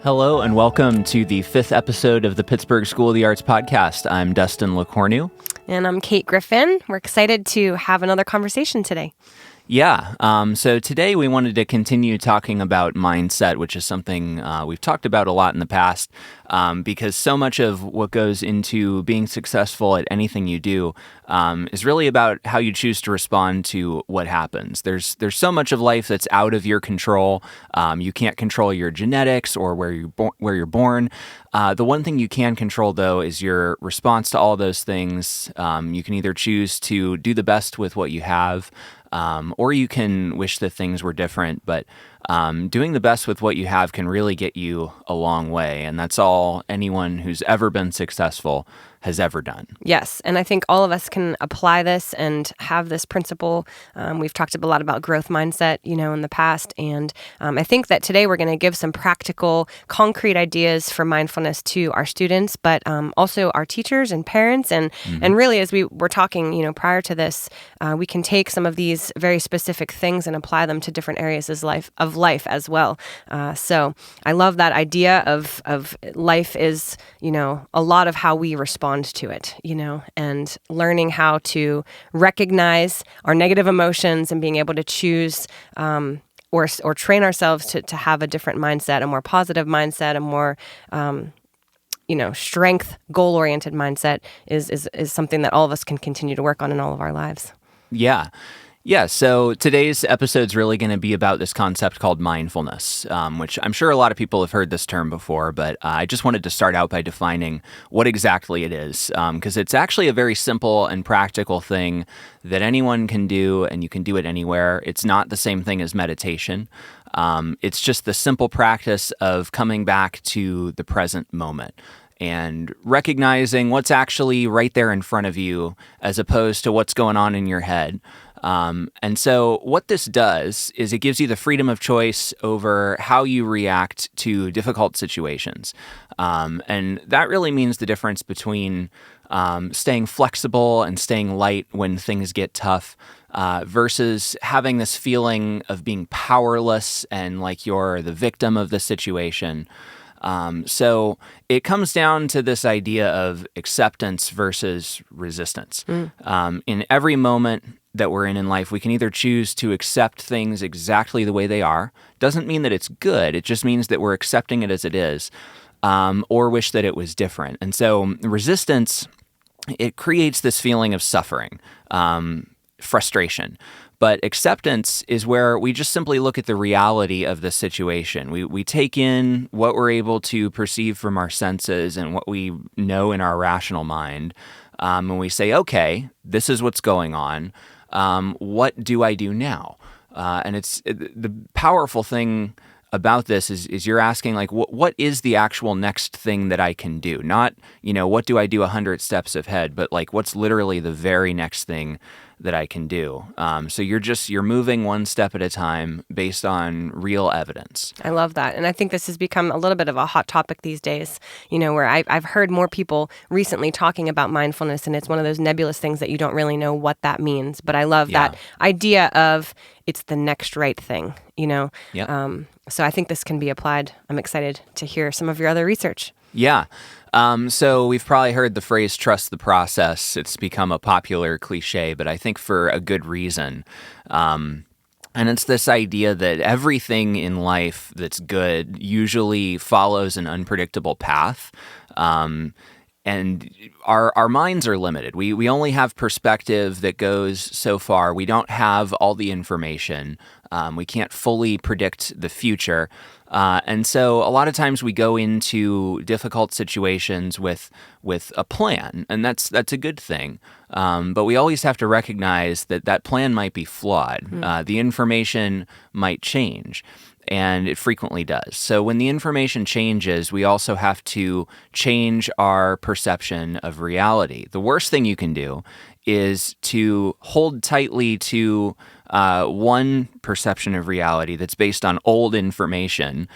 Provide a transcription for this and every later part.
Hello and welcome to the 5th episode of the Pittsburgh School of the Arts podcast. I'm Destin, LeCornu. And I'm Kate Griffin. We're excited to have another conversation today. Yeah, so today we wanted to continue talking about mindset, which is something we've talked about a lot in the past, because so much of what goes into being successful at anything you do is really about how you choose to respond to what happens. There's so much of life that's out of your control. You can't control your genetics or where you're born. The one thing you can control, though, is your response to all those things. You can either choose to do the best with what you have, or you can wish that things were different, but doing the best with what you have can really get you a long way, and that's all anyone who's ever been successful has ever done. Yes, and I think all of us can apply this and have this principle. We've talked a lot about growth mindset, in the past, and I think that today we're going to give some practical, concrete ideas for mindfulness to our students, but also our teachers and parents, and really, as we were talking, prior to this, we can take some of these very specific things and apply them to different areas of life as well. So I love that idea of life is, a lot of how we respond to it, and learning how to recognize our negative emotions and being able to choose or train ourselves to have a different mindset, a more positive mindset, a more strength, goal-oriented mindset is something that all of us can continue to work on in all of our lives. Yeah, so today's episode's really going to be about this concept called mindfulness, which I'm sure a lot of people have heard this term before, but I just wanted to start out by defining what exactly it is, because it's actually a very simple and practical thing that anyone can do, and you can do it anywhere. It's not the same thing as meditation. It's just the simple practice of coming back to the present moment and recognizing what's actually right there in front of you as opposed to what's going on in your head. And so what this does is it gives you the freedom of choice over how you react to difficult situations. And that really means the difference between staying flexible and staying light when things get tough versus having this feeling of being powerless and like you're the victim of the situation. So it comes down to this idea of acceptance versus resistance. In every moment that we're in life, we can either choose to accept things exactly the way they are. Doesn't mean that it's good. It just means that we're accepting it as it is, or wish that it was different. And so resistance, it creates this feeling of suffering, frustration. But acceptance is where we just simply look at the reality of the situation. We take in what we're able to perceive from our senses and what we know in our rational mind, and we say, okay, this is what's going on. What do I do now? And the powerful thing about this is you're asking, like, what is the actual next thing that I can do? Not, what do I do 100 steps ahead, but like, what's literally the very next thing that I can do. So you're moving one step at a time based on real evidence. I love that. And I think this has become a little bit of a hot topic these days, where I've heard more people recently talking about mindfulness, and it's one of those nebulous things that you don't really know what that means. But I love that idea of it's the next right thing, Yep. So I think this can be applied. I'm excited to hear some of your other research. Yeah. So we've probably heard the phrase trust the process. It's become a popular cliche, but I think for a good reason. And it's this idea that everything in life that's good usually follows an unpredictable path. And our minds are limited. We only have perspective that goes so far. We don't have all the information. We can't fully predict the future. And so a lot of times we go into difficult situations with a plan, and that's a good thing. But we always have to recognize that plan might be flawed. The information might change. And it frequently does. So when the information changes, we also have to change our perception of reality. The worst thing you can do is to hold tightly to one perception of reality that's based on old information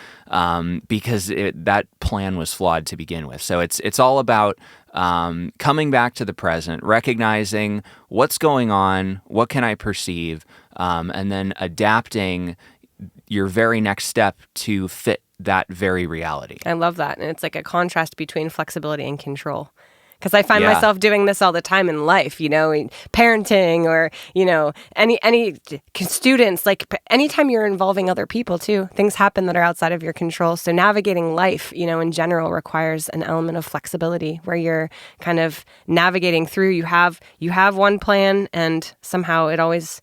because that plan was flawed to begin with. So it's all about coming back to the present, recognizing what's going on, what can I perceive, and then adapting your very next step to fit that very reality. I love that. And it's like a contrast between flexibility and control. Because I find Yeah. myself doing this all the time in life, parenting or, any students, like anytime you're involving other people too, things happen that are outside of your control. So navigating life, in general requires an element of flexibility where you're kind of navigating through. You have one plan and somehow it always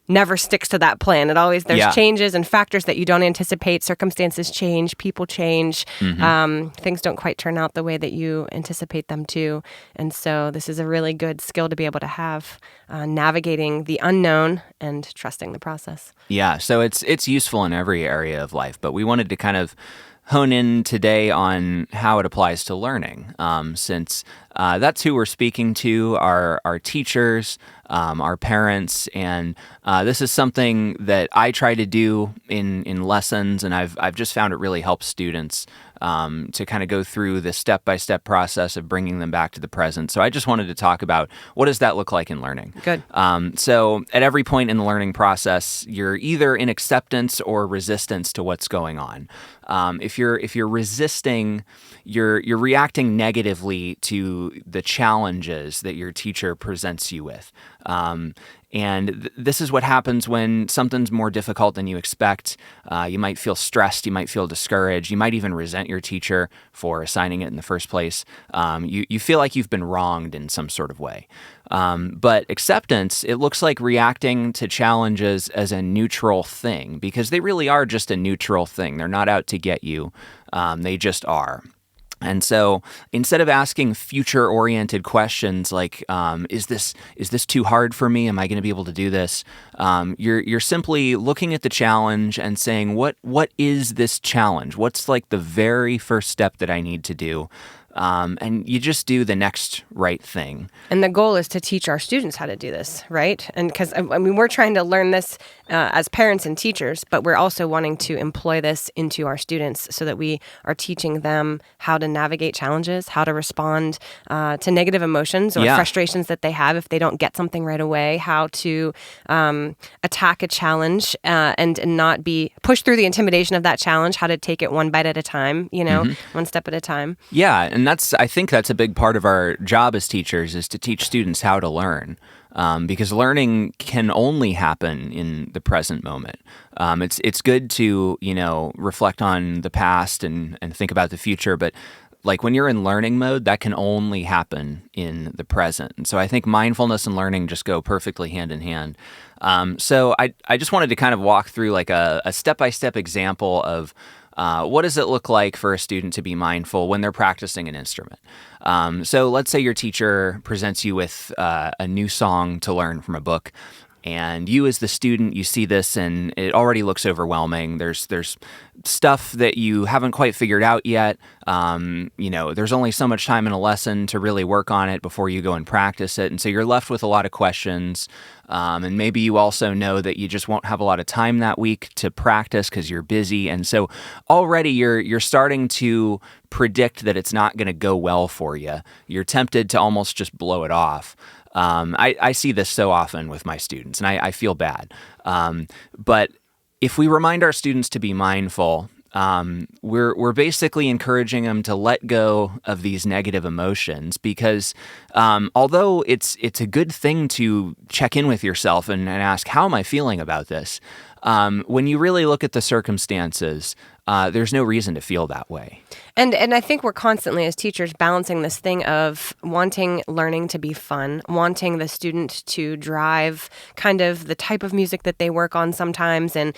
never sticks to that plan. There's changes and factors that you don't anticipate. Circumstances change, people change. Things don't quite turn out the way that you anticipate them to. And so this is a really good skill to be able to have, navigating the unknown and trusting the process. Yeah, so it's useful in every area of life, but we wanted to kind of hone in today on how it applies to learning, since that's who we're speaking to, our teachers, our parents, and this is something that I try to do in lessons, and I've just found it really helps students to kind of go through the step-by-step process of bringing them back to the present. So I just wanted to talk about what does that look like in learning. Good. So at every point in the learning process, you're either in acceptance or resistance to what's going on. If you're resisting, you're reacting negatively to the challenges that your teacher presents you with. And this is what happens when something's more difficult than you expect. You might feel stressed. You might feel discouraged. You might even resent your teacher for assigning it in the first place. You feel like you've been wronged in some sort of way. But acceptance, it looks like reacting to challenges as a neutral thing, because they really are just a neutral thing. They're not out to get you. They just are. And so instead of asking future-oriented questions like, is this too hard for me? Am I going to be able to do this? You're simply looking at the challenge and saying, what is this challenge? What's like the very first step that I need to do? And you just do the next right thing. And the goal is to teach our students how to do this, right? And because, we're trying to learn this as parents and teachers, but we're also wanting to employ this into our students so that we are teaching them how to navigate challenges, how to respond to negative emotions or frustrations that they have if they don't get something right away, how to attack a challenge and not be pushed through the intimidation of that challenge, how to take it one bite at a time, one step at a time. Yeah, and I think that's a big part of our job as teachers is to teach students how to learn, because learning can only happen in the present moment. It's good to reflect on the past and think about the future, but like when you're in learning mode, that can only happen in the present. And so I think mindfulness and learning just go perfectly hand in hand. So I just wanted to kind of walk through like a step-by-step example of what does it look like for a student to be mindful when they're practicing an instrument? So let's say your teacher presents you with a new song to learn from a book, and you as the student, you see this and it already looks overwhelming. There's stuff that you haven't quite figured out yet. There's only so much time in a lesson to really work on it before you go and practice it. And so you're left with a lot of questions. And maybe you also know that you just won't have a lot of time that week to practice because you're busy. And so already you're starting to predict that it's not going to go well for you. You're tempted to almost just blow it off. I see this so often with my students, and I feel bad. But if we remind our students to be mindful, we're basically encouraging them to let go of these negative emotions because although it's a good thing to check in with yourself and ask, how am I feeling about this? When you really look at the circumstances, there's no reason to feel that way. And I think we're constantly, as teachers, balancing this thing of wanting learning to be fun, wanting the student to drive kind of the type of music that they work on sometimes, and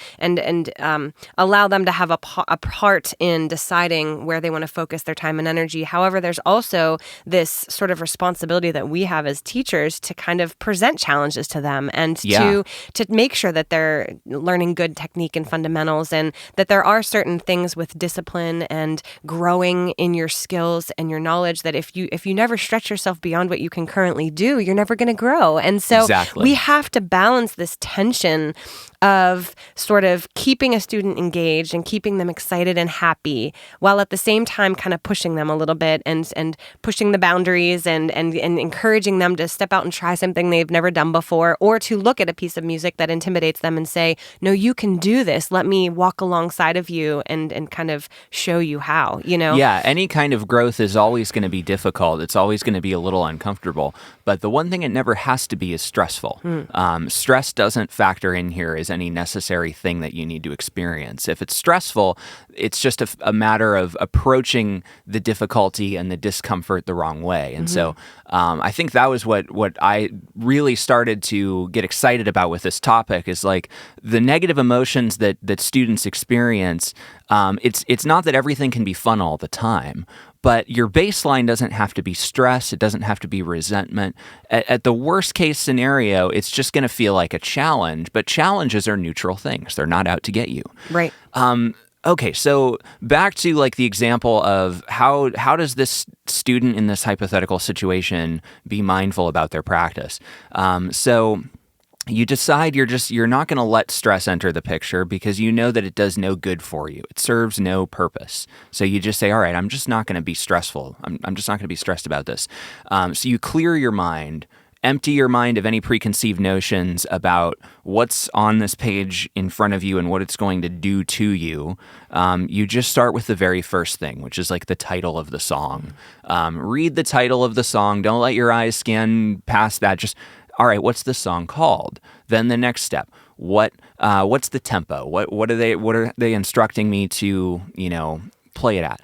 allow them to have a part in deciding where they want to focus their time and energy. However, there's also this sort of responsibility that we have as teachers to kind of present challenges to them and to make sure that they're learning good technique and fundamentals, and that there are certain things with discipline and growing in your skills and your knowledge that if you never stretch yourself beyond what you can currently do, you're never going to grow. And so we have to balance this tension of sort of keeping a student engaged and keeping them excited and happy, while at the same time kind of pushing them a little bit and pushing the boundaries and encouraging them to step out and try something they've never done before, or to look at a piece of music that intimidates them and say, no, you can do this. Let me walk alongside of you and kind of show you how, Yeah, any kind of growth is always going to be difficult. It's always going to be a little uncomfortable. But the one thing it never has to be is stressful. Stress doesn't factor in here as any necessary thing that you need to experience. If it's stressful, it's just a matter of approaching the difficulty and the discomfort the wrong way. And so I think that was what I really started to get excited about with this topic is like the negative emotions that students experience. It's not that everything can be fun all the time, but your baseline doesn't have to be stress. It doesn't have to be resentment. At the worst case scenario, it's just going to feel like a challenge, but challenges are neutral things. They're not out to get you. Right. Okay, so back to like the example of how does this student in this hypothetical situation be mindful about their practice? So you decide you're not going to let stress enter the picture because you know that it does no good for you. It serves no purpose. So you just say, all right, I'm just not going to be stressful. I'm just not going to be stressed about this. So you clear your mind, empty your mind of any preconceived notions about what's on this page in front of you and what it's going to do to you. You just start with the very first thing, which is like the title of the song. Read the title of the song. Don't let your eyes scan past that. Just, all right, what's the song called? Then the next step, what's the tempo? What are they instructing me to, play it at?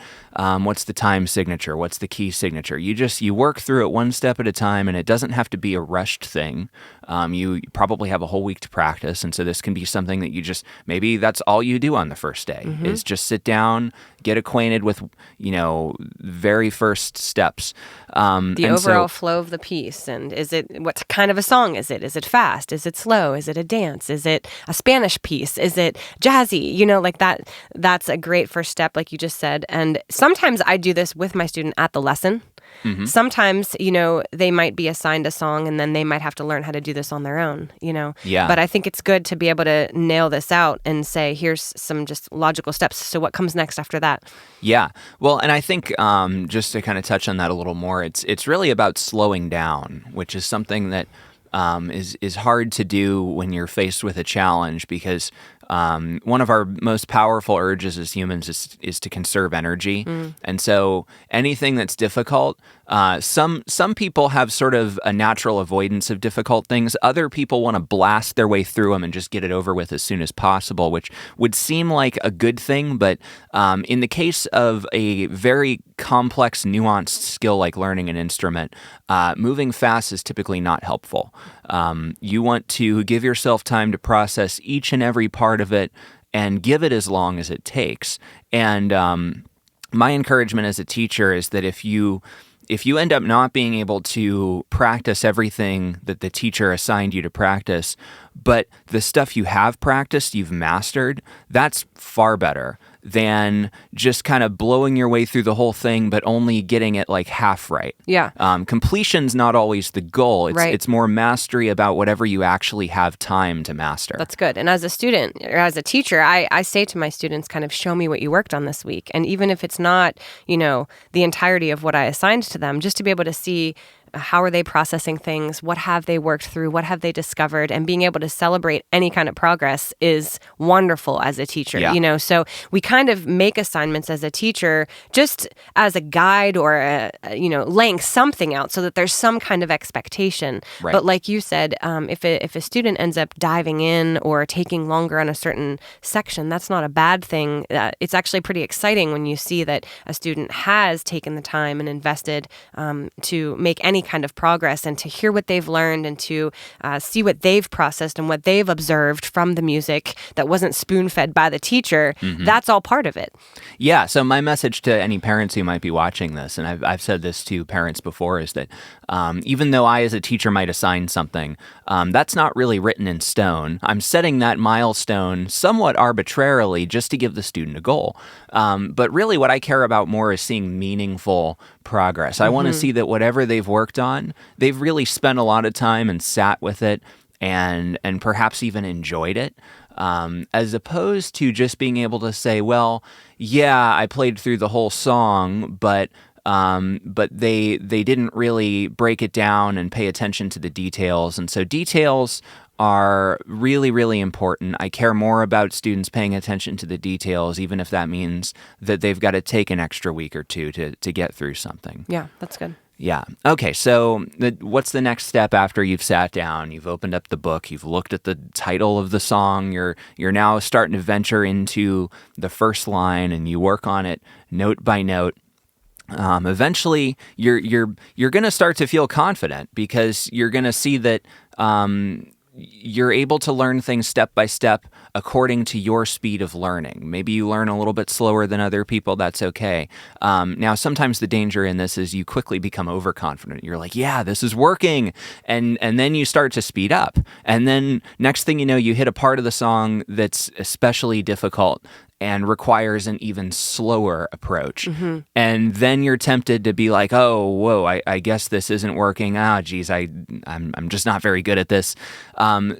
What's the time signature? What's the key signature? You work through it one step at a time, and it doesn't have to be a rushed thing. You probably have a whole week to practice, and so this can be something that maybe that's all you do on the first day is just sit down, get acquainted with, very first steps. The overall flow of the piece, and what kind of a song is it? Is it fast? Is it slow? Is it a dance? Is it a Spanish piece? Is it jazzy? Like that. That's a great first step, like you just said. And sometimes I do this with my student at the lesson. Sometimes, they might be assigned a song and then they might have to learn how to do this on their own, Yeah. But I think it's good to be able to nail this out and say, here's some just logical steps. So what comes next after that? Yeah. Well, and I think just to kind of touch on that a little more, it's really about slowing down, which is something that is hard to do when you're faced with a challenge because one of our most powerful urges as humans is to conserve energy. And so anything that's difficult, some people have sort of a natural avoidance of difficult things. Other people want to blast their way through them and just get it over with as soon as possible, which would seem like a good thing. But in the case of a very complex, nuanced skill like learning an instrument, moving fast is typically not helpful. You want to give yourself time to process each and every part of it and give it as long as it takes. And my encouragement as a teacher is that if you end up not being able to practice everything that the teacher assigned you to practice, but the stuff you have practiced, you've mastered, that's far better than just kind of blowing your way through the whole thing, but only getting it like half right. Yeah. Completion's not always the goal. It's more mastery about whatever you actually have time to master. That's good. And as a student or as a teacher, I say to my students, kind of show me what you worked on this week. And even if it's not, the entirety of what I assigned to them, just to be able to see how are they processing things? What have they worked through? What have they discovered? And being able to celebrate any kind of progress is wonderful as a teacher, So we kind of make assignments as a teacher just as a guide or, laying something out so that there's some kind of expectation. Right. But like you said, if a student ends up diving in or taking longer on a certain section, that's not a bad thing. It's actually pretty exciting when you see that a student has taken the time and invested to make any kind of progress and to hear what they've learned and to see what they've processed and what they've observed from the music that wasn't spoon-fed by the teacher. That's all part of it. Yeah. So my message to any parents who might be watching this, and I've said this to parents before, is that even though I as a teacher might assign something, that's not really written in stone. I'm setting that milestone somewhat arbitrarily just to give the student a goal. But really what I care about more is seeing meaningful progress. I want to see that whatever they've worked on, they've really spent a lot of time and sat with it and perhaps even enjoyed it, as opposed to just being able to say, well, yeah, I played through the whole song, but they didn't really break it down and pay attention to the details. And so details are really, really important. I care more about students paying attention to the details, even if that means that they've got to take an extra week or two to get through something. Yeah, that's good. Yeah. Okay. So what's the next step after you've sat down, you've opened up the book, you've looked at the title of the song, you're now starting to venture into the first line, and you work on it note by note. Eventually, you're going to start to feel confident, because you're going to see that you're able to learn things step by step according to your speed of learning. Maybe you learn a little bit slower than other people. That's okay. Now, sometimes the danger in this is you quickly become overconfident. You're like, yeah, this is working. And then you start to speed up. And then next thing you know, you hit a part of the song that's especially difficult and requires an even slower approach. Mm-hmm. And then you're tempted to be like, oh, whoa, I guess this isn't working. Geez, I'm just not very good at this.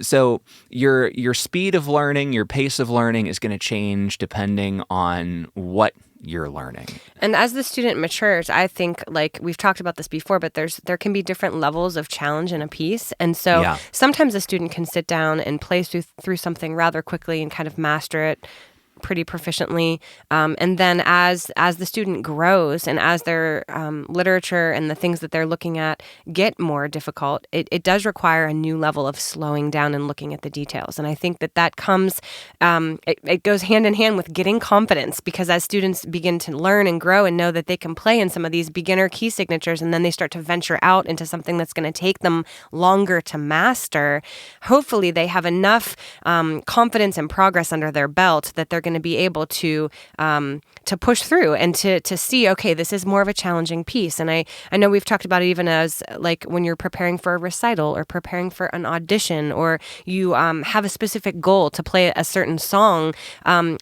So your speed of learning, your pace of learning is going to change depending on what you're learning. And as the student matures, I think, like we've talked about this before, but there can be different levels of challenge in a piece. And so sometimes a student can sit down and play through something rather quickly and kind of master it pretty proficiently. And then as the student grows and as their literature and the things that they're looking at get more difficult, it does require a new level of slowing down and looking at the details. And I think that comes, it goes hand in hand with getting confidence, because as students begin to learn and grow and know that they can play in some of these beginner key signatures, and then they start to venture out into something that's going to take them longer to master, hopefully they have enough confidence and progress under their belt that they're going to be able to push through and to see, okay, this is more of a challenging piece. And I know we've talked about it even as like when you're preparing for a recital or preparing for an audition, or you have a specific goal to play a certain song.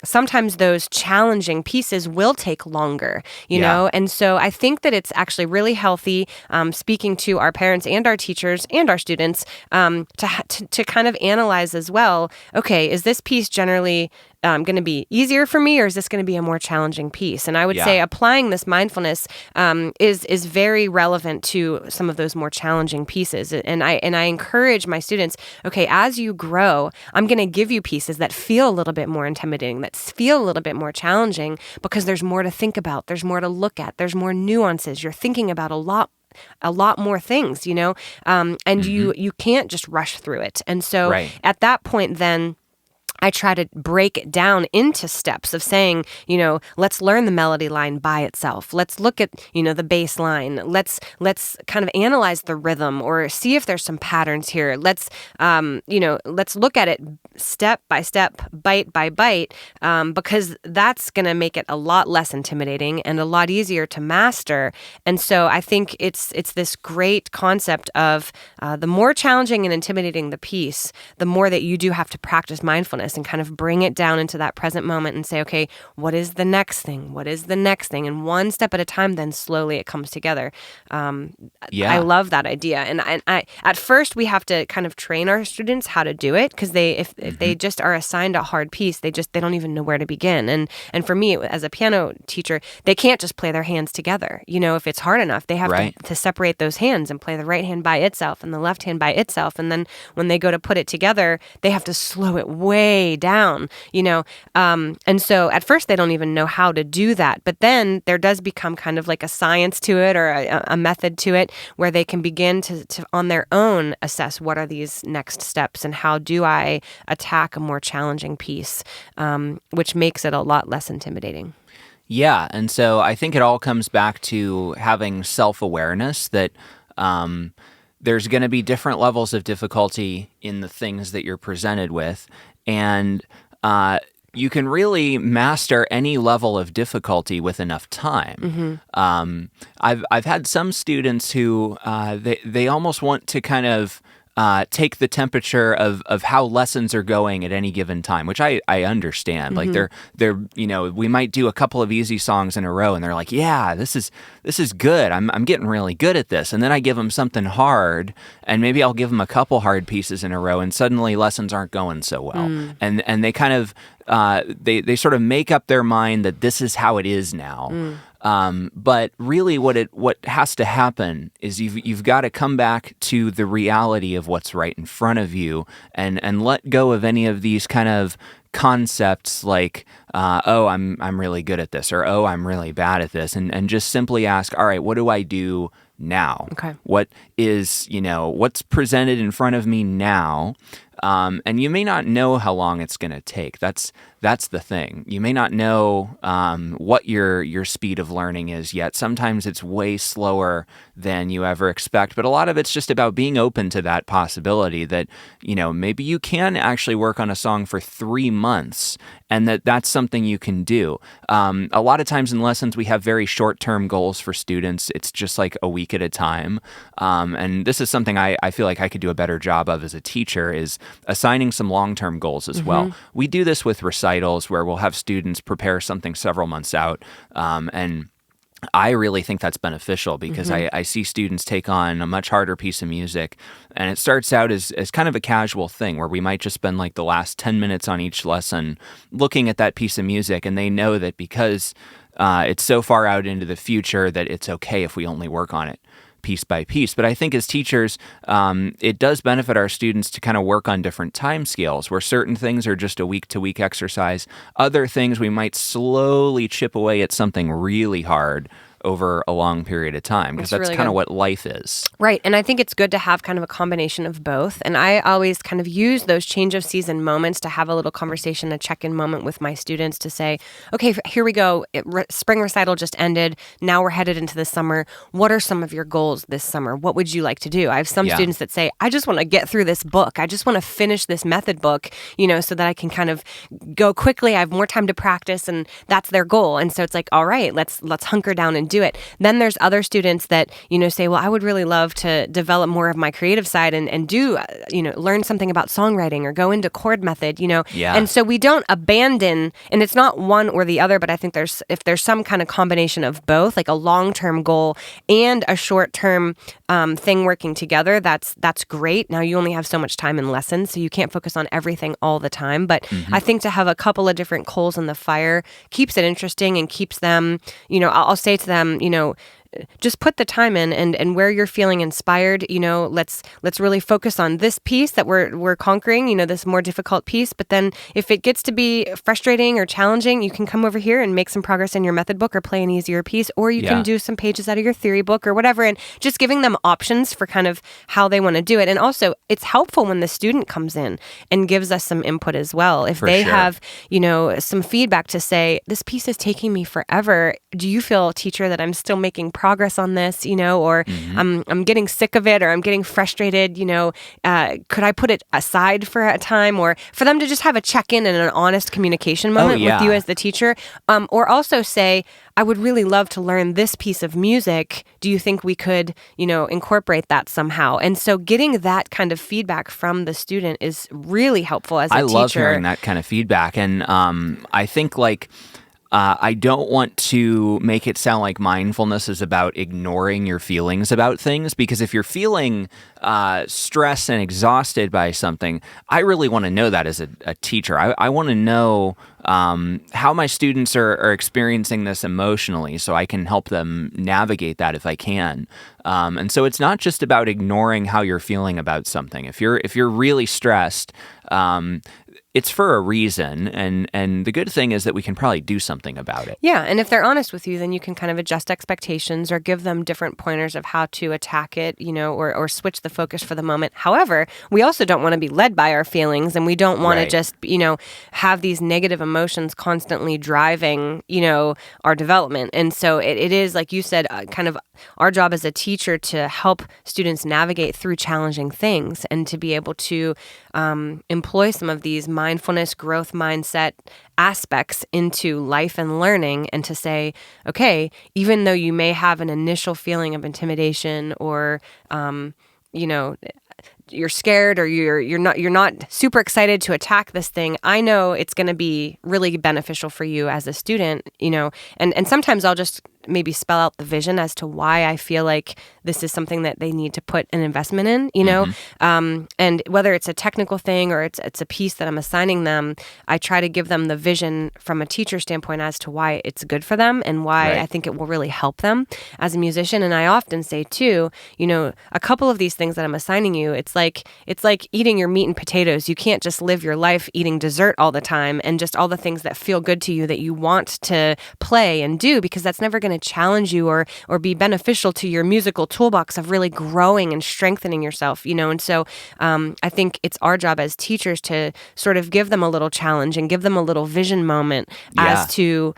Sometimes those challenging pieces will take longer, you know? And so I think that it's actually really healthy, speaking to our parents and our teachers and our students, to kind of analyze as well, okay, is this piece generally going to be easier for me, or is this going to be a more challenging piece? And I would say applying this mindfulness is very relevant to some of those more challenging pieces. And I encourage my students, okay, as you grow, I'm going to give you pieces that feel a little bit more intimidating, that feel a little bit more challenging, because there's more to think about, there's more to look at, there's more nuances. You're thinking about a lot more things, you know, and you can't just rush through it. And so at that point, then I try to break it down into steps of saying, you know, let's learn the melody line by itself. Let's look at, you know, the bass line. Let's kind of analyze the rhythm or see if there's some patterns here. Let's look at it step by step, bite by bite, because that's going to make it a lot less intimidating and a lot easier to master. And so I think it's this great concept of the more challenging and intimidating the piece, the more that you do have to practice mindfulness and kind of bring it down into that present moment and say, okay, what is the next thing? What is the next thing? And one step at a time, then slowly it comes together. I love that idea. And I at first we have to kind of train our students how to do it, because if they just are assigned a hard piece, they don't even know where to begin. And for me, as a piano teacher, they can't just play their hands together. You know, if it's hard enough, they have to separate those hands and play the right hand by itself and the left hand by itself. And then when they go to put it together, they have to slow it way down, you know. And so at first they don't even know how to do that. But then there does become kind of like a science to it, or a method to it, where they can begin to on their own assess what are these next steps and how do I attack a more challenging piece, which makes it a lot less intimidating. Yeah. And so I think it all comes back to having self-awareness that there's going to be different levels of difficulty in the things that you're presented with. And you can really master any level of difficulty with enough time. I've had some students who they almost want to kind of take the temperature of how lessons are going at any given time, which I understand. Like they're we might do a couple of easy songs in a row, and they're like, yeah, this is good. I'm getting really good at this. And then I give them something hard, and maybe I'll give them a couple hard pieces in a row, and suddenly lessons aren't going so well. And they kind of they sort of make up their mind that this is how it is now. But really what has to happen is you've got to come back to the reality of what's right in front of you and let go of any of these kind of concepts like, oh, I'm really good at this, or oh, I'm really bad at this, and just simply ask, all right, what do I do now? Okay. What is, what's presented in front of me now? And you may not know how long it's going to take. That's the thing. You may not know what your speed of learning is yet. Sometimes it's way slower than you ever expect, but a lot of it's just about being open to that possibility that, maybe you can actually work on a song for 3 months, and that's something you can do. A lot of times in lessons, we have very short-term goals for students. It's just like a week at a time. And this is something I feel like I could do a better job of as a teacher, is assigning some long-term goals as well. We do this with recitals where we'll have students prepare something several months out, and I really think that's beneficial because I see students take on a much harder piece of music, and it starts out as kind of a casual thing where we might just spend like the last 10 minutes on each lesson looking at that piece of music, and they know that because it's so far out into the future that it's okay if we only work on it piece by piece. But I think as teachers, it does benefit our students to kind of work on different time scales where certain things are just a week-to-week exercise. Other things we might slowly chip away at something really hard over a long period of time, because that's really kind of good. what life is. Right. And I think it's good to have kind of a combination of both. And I always kind of use those change of season moments to have a little conversation, a check-in moment with my students to say, okay, here we go. Spring recital just ended. Now we're headed into the summer. What are some of your goals this summer? What would you like to do? I have some students that say, I just want to get through this book. I just want to finish this method book, so that I can kind of go quickly. I have more time to practice, and that's their goal. And so it's like, all right, let's hunker down and do it. Then there's other students that, say, well, I would really love to develop more of my creative side and do, learn something about songwriting or go into chord method, And so we don't abandon, and it's not one or the other, but I think if there's some kind of combination of both, like a long-term goal and a short-term thing working together, that's great. Now you only have so much time in lessons, so you can't focus on everything all the time. But I think to have a couple of different coals in the fire keeps it interesting and keeps them, I'll say to them, just put the time in, and where you're feeling inspired, let's really focus on this piece that we're conquering, this more difficult piece. But then if it gets to be frustrating or challenging, you can come over here and make some progress in your method book or play an easier piece, or you can do some pages out of your theory book or whatever, and just giving them options for kind of how they want to do it. And also it's helpful when the student comes in and gives us some input as well. If they have, some feedback to say, this piece is taking me forever. Do you feel, teacher, that I'm still making progress on this, or I'm getting sick of it, or I'm getting frustrated, could I put it aside for a time, or for them to just have a check-in and an honest communication moment with you as the teacher, or also say, I would really love to learn this piece of music. Do you think we could, incorporate that somehow? And so getting that kind of feedback from the student is really helpful as a teacher. I love hearing that kind of feedback. And I think I don't want to make it sound like mindfulness is about ignoring your feelings about things, because if you're feeling stressed and exhausted by something, I really want to know that as a teacher. I want to know how my students are experiencing this emotionally, so I can help them navigate that if I can. And so it's not just about ignoring how you're feeling about something. If you're really stressed, it's for a reason, and the good thing is that we can probably do something about it. Yeah, and if they're honest with you, then you can kind of adjust expectations or give them different pointers of how to attack it, or switch the focus for the moment. However, we also don't want to be led by our feelings, and we don't want to just, have these negative emotions constantly driving, our development. And so it is, like you said, kind of our job as a teacher to help students navigate through challenging things and to be able to employ some of these mindfulness, growth mindset aspects into life and learning, and to say, okay, even though you may have an initial feeling of intimidation or, you're scared or you're not super excited to attack this thing, I know it's going to be really beneficial for you as a student, and sometimes I'll just maybe spell out the vision as to why I feel like this is something that they need to put an investment in, and whether it's a technical thing or it's a piece that I'm assigning them, I try to give them the vision from a teacher standpoint as to why it's good for them and why I think it will really help them as a musician. And I often say too, a couple of these things that I'm assigning you, it's like eating your meat and potatoes. You can't just live your life eating dessert all the time and just all the things that feel good to you that you want to play and do, because that's never going to challenge you or be beneficial to your musical toolbox of really growing and strengthening yourself, And so I think it's our job as teachers to sort of give them a little challenge and give them a little vision moment as to,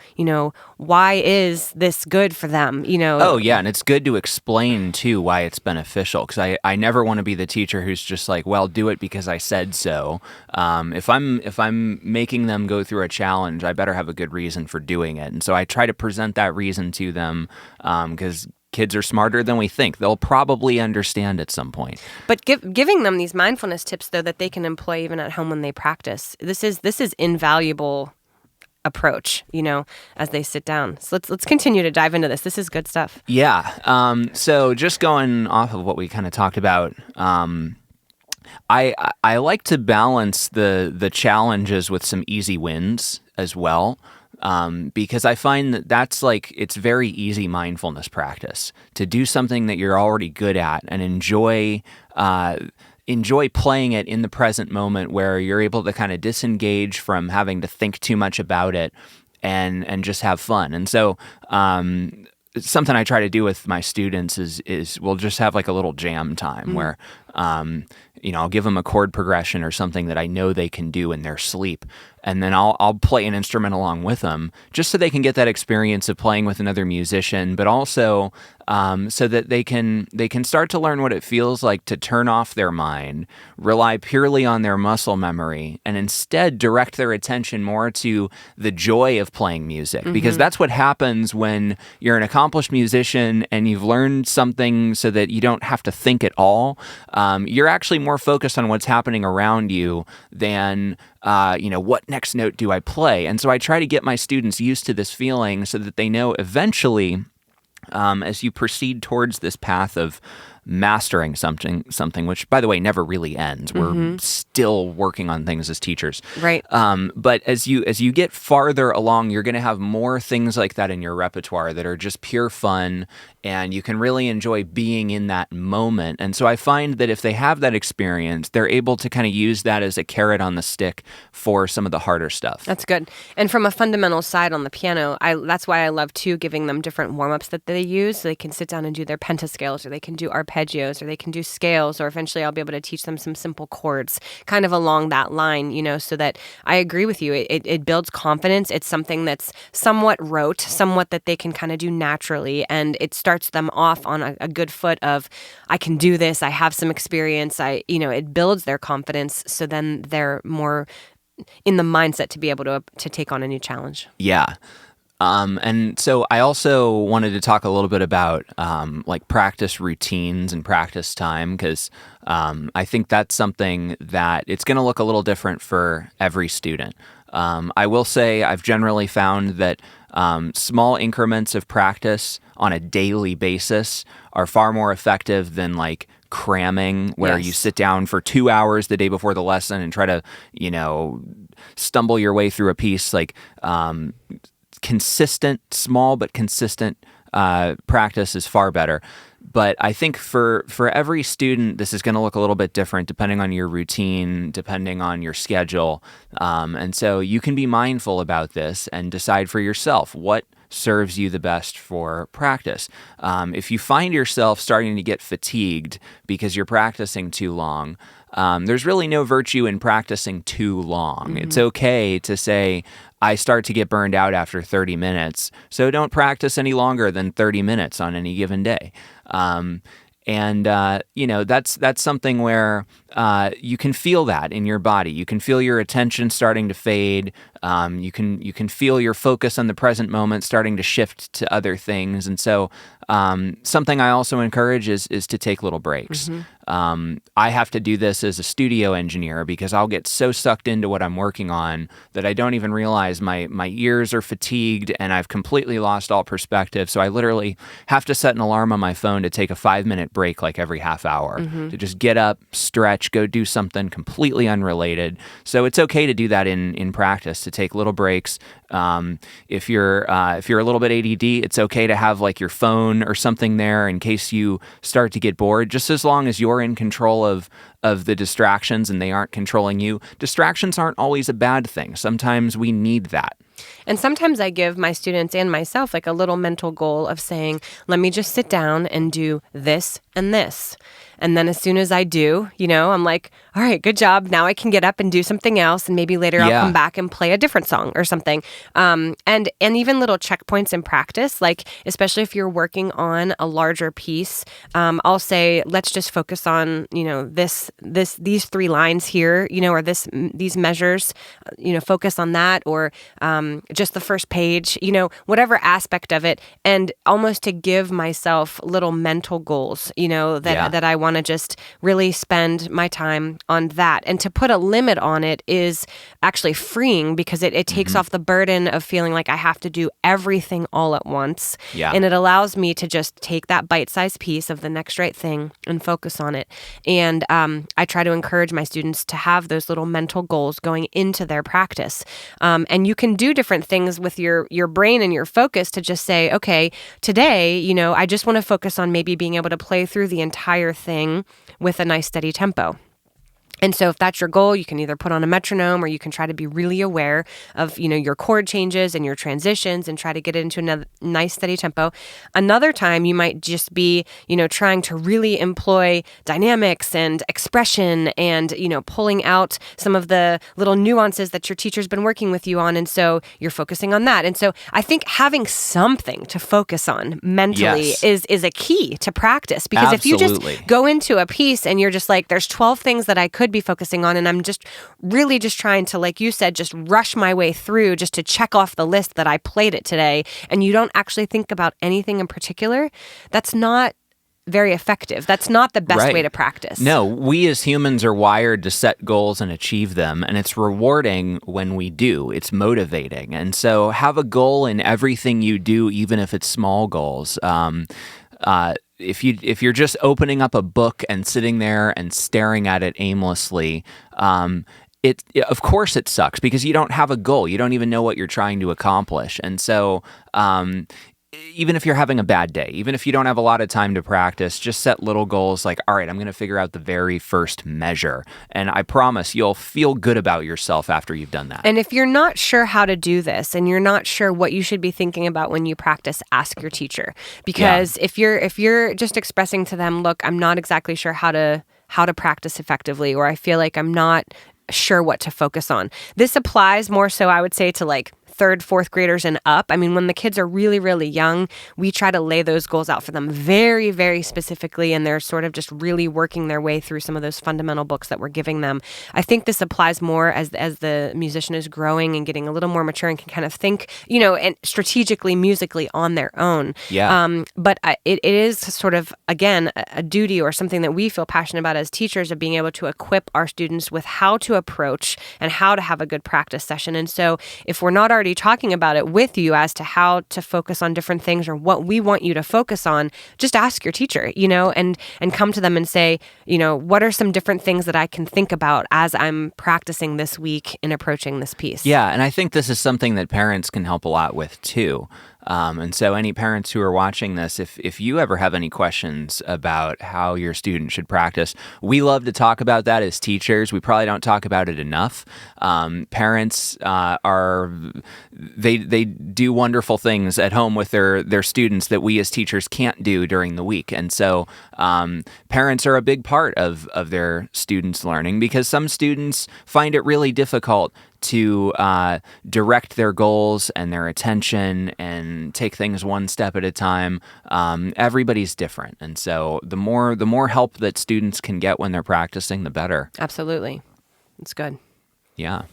why is this good for them, Oh, yeah. And it's good to explain, too, why it's beneficial. Because I never want to be the teacher who's just like, well, do it because I said so. If I'm making them go through a challenge, I better have a good reason for doing it. And so I try to present that reason to them because kids are smarter than we think. They'll probably understand at some point. But giving them these mindfulness tips, though, that they can employ even at home when they practice, this is invaluable approach, as they sit down. So let's continue to dive into this. This is good stuff. Yeah. So just going off of what we kind of talked about, I like to balance the challenges with some easy wins as well. Because I find that's it's very easy mindfulness practice to do something that you're already good at and enjoy playing it in the present moment, where you're able to kind of disengage from having to think too much about it and just have fun. And so something I try to do with my students is we'll just have a little jam time where I'll give them a chord progression or something that I know they can do in their sleep, and then I'll play an instrument along with them, just so they can get that experience of playing with another musician, but also so that they can start to learn what it feels like to turn off their mind, rely purely on their muscle memory, and instead direct their attention more to the joy of playing music. Because that's what happens when you're an accomplished musician and you've learned something so that you don't have to think at all. You're actually more focused on what's happening around you than what next note do I play? And so I try to get my students used to this feeling so that they know eventually, as you proceed towards this path of mastering something, which, by the way, never really ends. We're still working on things as teachers. Right. But as you get farther along, you're going to have more things like that in your repertoire that are just pure fun, and you can really enjoy being in that moment. And so I find that if they have that experience, they're able to kind of use that as a carrot on the stick for some of the harder stuff. That's good. And from a fundamental side on the piano, that's why I love, too, giving them different warm-ups that they use. So they can sit down and do their pentascales, or they can do arpeggios, or they can do scales, or eventually I'll be able to teach them some simple chords kind of along that line, so that I agree with you. It builds confidence. It's something that's somewhat rote, somewhat that they can kind of do naturally, and it starts them off on a good foot of, I can do this, I have some experience, it builds their confidence, so then they're more in the mindset to be able to take on a new challenge. Yeah. And so I also wanted to talk a little bit about practice routines and practice time, because I think that's something that it's going to look a little different for every student. I will say I've generally found that small increments of practice on a daily basis are far more effective than cramming, where you sit down for 2 hours the day before the lesson and try to, stumble your way through a piece. Consistent, small but consistent practice is far better. But I think for every student, this is going to look a little bit different depending on your routine, depending on your schedule. And so you can be mindful about this and decide for yourself what serves you the best for practice. If you find yourself starting to get fatigued because you're practicing too long, there's really no virtue in practicing too long. It's okay to say, I start to get burned out after 30 minutes, so don't practice any longer than 30 minutes on any given day. That's something where you can feel that in your body. You can feel your attention starting to fade. You can feel your focus on the present moment starting to shift to other things. And so something I also encourage is to take little breaks. I have to do this as a studio engineer because I'll get so sucked into what I'm working on that I don't even realize my ears are fatigued and I've completely lost all perspective. So I literally have to set an alarm on my phone to take a 5-minute break like every half hour to just get up, stretch, go do something completely unrelated. So it's okay to do that in practice, to take little breaks. If you're a little bit ADD, it's okay to have like your phone or something there in case you start to get bored, just as long as you're in control of the distractions and they aren't controlling you. Distractions aren't always a bad thing. Sometimes we need that. And sometimes I give my students and myself like a little mental goal of saying, let me just sit down and do this and this. And then as soon as I do, I'm like, all right, good job. Now I can get up and do something else. And maybe later I'll come back and play a different song or something. And even little checkpoints in practice, like especially if you're working on a larger piece, I'll say, let's just focus on, these 3 lines here, or these measures, focus on that, or just the first page, whatever aspect of it. And almost to give myself little mental goals, that I want to just really spend my time on that. And to put a limit on it is actually freeing because it takes off the burden of feeling like I have to do everything all at once. Yeah. And it allows me to just take that bite-sized piece of the next right thing and focus on it. And I try to encourage my students to have those little mental goals going into their practice. And you can do different things with your brain and your focus to just say, okay, today, I just want to focus on maybe being able to play through the entire thing with a nice steady tempo. And so if that's your goal, you can either put on a metronome or you can try to be really aware of, your chord changes and your transitions and try to get it into a nice steady tempo. Another time you might just be, trying to really employ dynamics and expression and, pulling out some of the little nuances that your teacher's been working with you on. And so you're focusing on that. And so I think having something to focus on mentally is a key to practice, because if you just go into a piece and you're just like, there's 12 things that I could be focusing on, and I'm just really just trying to, like you said, just rush my way through just to check off the list that I played it today, and you don't actually think about anything in particular, that's not very effective. That's not the best way to practice. No, we as humans are wired to set goals and achieve them, and it's rewarding when we do. It's motivating. And so have a goal in everything you do, even if it's small goals. If you're just opening up a book and sitting there and staring at it aimlessly, of course it sucks because you don't have a goal. You don't even know what you're trying to accomplish. And so even if you're having a bad day, even if you don't have a lot of time to practice, just set little goals like, all right, I'm going to figure out the very first measure. And I promise you'll feel good about yourself after you've done that. And if you're not sure how to do this and you're not sure what you should be thinking about when you practice, ask your teacher. Because if you're just expressing to them, look, I'm not exactly sure how to practice effectively, or I feel like I'm not sure what to focus on. This applies more so, I would say, to like 3rd, 4th graders and up. I mean, when the kids are really, really young, we try to lay those goals out for them very, very specifically, and they're sort of just really working their way through some of those fundamental books that we're giving them. I think this applies more as the musician is growing and getting a little more mature and can kind of think, and strategically, musically on their own. Yeah. But it is sort of, again, a duty or something that we feel passionate about as teachers, of being able to equip our students with how to approach and how to have a good practice session. And so if we're not already talking about it with you as to how to focus on different things or what we want you to focus on, just ask your teacher, and come to them and say, what are some different things that I can think about as I'm practicing this week in approaching this piece? Yeah, and I think this is something that parents can help a lot with too. And so any parents who are watching this, if you ever have any questions about how your student should practice, we love to talk about that as teachers. We probably don't talk about it enough. Parents they do wonderful things at home with their students that we as teachers can't do during the week. And so parents are a big part of their students' learning, because some students find it really difficult to direct their goals and their attention and take things one step at a time. Everybody's different. And so the more help that students can get when they're practicing, the better. Absolutely. It's good. Yeah.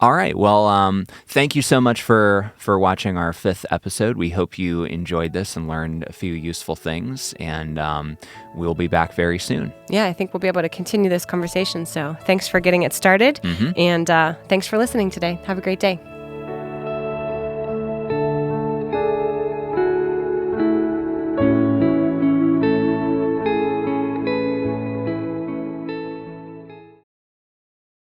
All right. Well, thank you so much for watching our 5th episode. We hope you enjoyed this and learned a few useful things, and we'll be back very soon. Yeah, I think we'll be able to continue this conversation. So thanks for getting it started, and thanks for listening today. Have a great day.